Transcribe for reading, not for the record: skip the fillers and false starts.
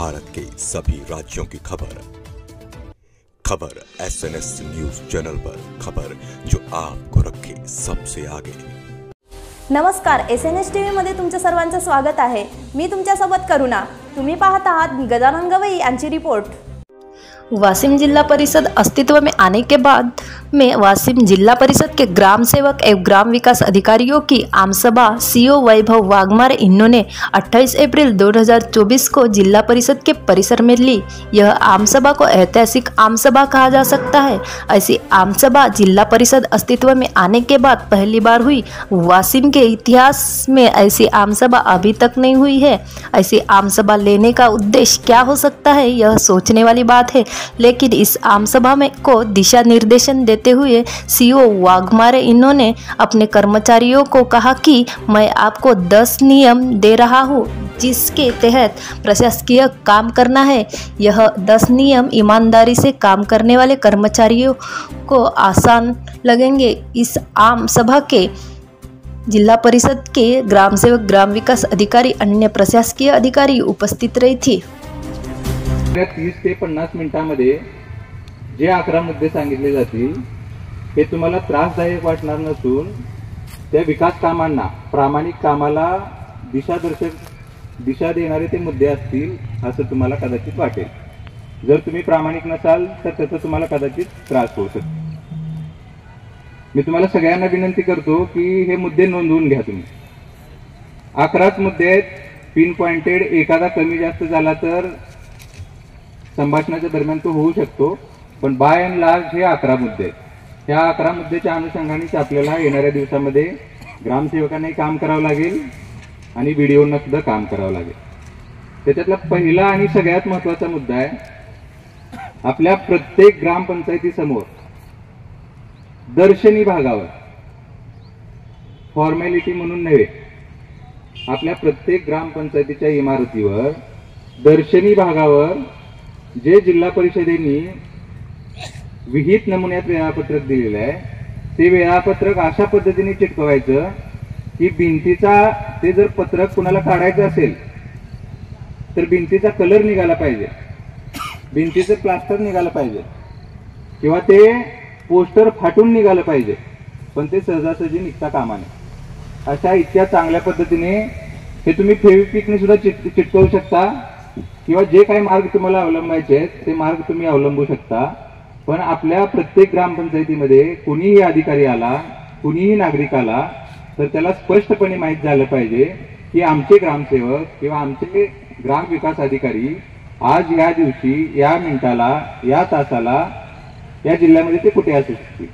भारत के सभी राज्यों की खबर SNS न्यूज चैनल पर, खबर जो आपको रखे सबसे आगे। नमस्कार, SNS TV मध्ये तुमच्या सर्वांचं स्वागत आहे। मी तुमच्यासोबत करुणा। तुम्ही पाहत आहात गजानन गवई यांची रिपोर्ट। वासिम जिला परिषद अस्तित्व में आने के बाद में वासिम जिला परिषद के ग्राम सेवक एवं ग्राम विकास अधिकारियों की आमसभा सीओ वैभव वाघमारे इन्होंने 28 अप्रैल 2024 को जिला परिषद के परिसर में ली। यह आमसभा को ऐतिहासिक आमसभा कहा जा सकता है। ऐसी आमसभा जिला परिषद अस्तित्व में आने के बाद पहली बार हुई। वासिम के इतिहास में ऐसी आमसभा अभी तक नहीं हुई है। ऐसी आमसभा लेने का उद्देश्य क्या हो सकता है, यह सोचने वाली बात है। लेकिन इस आमसभा में को दिशा निर्देशन देते हुए सीओ वाघमारे इन्होंने अपने कर्मचारियों को कहा कि मैं आपको 10 नियम दे रहा हूं, जिसके तहत प्रशासकीय काम करना है। यह 10 नियम ईमानदारी से काम करने वाले कर्मचारियों को आसान लगेंगे। इस आम सभा के जिला परिषद के ग्राम सेवक, ग्राम विकास अधिकारी, अन्य प्रशासकीय अधिकारी उपस्थित रही थी। 30 ते 50 मिनिटांमध्ये जे 11 मुद्दे सांगितले जातील हे तुम्हाला त्रासदायक वाटणार नसून त्या विकास कामांना, प्रामाणिक कामाला दिशा देणारे ते मुद्दे असतील असं तुम्हाला कदाचित वाटेल। जर तुम्ही प्रामाणिक नसाल तर त्याचा तुम्हाला कदाचित त्रास होऊ शकतो। मी तुम्हाला सगळ्यांना विनंती करतो की हे मुद्दे नोंदवून घ्या। तुम्ही 11च मुद्दे आहेत, पिन पॉइंटेड। एखादा कमी जास्त झाला तर संभाषणाच्या दरम्यान तो होऊ शकतो, पण बाय अँड लार्ज हे 11 मुद्दे आहेत। ह्या 11 मुद्द्याच्या अनुषंगाने आपल्याला येणाऱ्या दिवसामध्ये ग्रामसेवकांनाही काम करावं लागेल आणि व्हिडिओना सुद्धा काम करावं लागेल। त्याच्यातला पहिला आणि सगळ्यात महत्त्वाचा मुद्दा आहे, आपल्या प्रत्येक ग्रामपंचायती समोर दर्शनी भागावर, फॉर्मॅलिटी म्हणून नव्हे, आपल्या प्रत्येक ग्रामपंचायतीच्या इमारतीवर दर्शनी भागावर जे जिल्हा परिषदेने विहित नमुन्यात वेळापत्रक दिलेलं आहे ते वेळापत्रक अशा पद्धतीने चिटकवायचं की भिंतीचा, ते जर पत्रक कुणाला काढायचं असेल तर भिंतीचा कलर निघाला पाहिजे, भिंतीचं प्लास्टर निघालं पाहिजे, किंवा ते पोस्टर फाटून निघालं पाहिजे, पण ते सहजासहजी निघता कामा नये। अशा इतक्या चांगल्या पद्धतीने हे तुम्ही फेविक्विकने सुद्धा चिटकवू शकता, किंवा जे काही मार्ग तुम्हाला अवलंबायचे आहेत ते मार्ग तुम्ही अवलंबू शकता। पण आपल्या प्रत्येक ग्रामपंचायतीमध्ये कुणीही अधिकारी आला, कुणीही नागरिक आला तर त्याला स्पष्टपणे माहीत झालं पाहिजे की आमचे ग्रामसेवक किंवा आमचे ग्राम विकास अधिकारी आज या दिवशी, या मिनिटाला, या तासाला या जिल्ह्यामध्ये ते कुठे असू शकतील।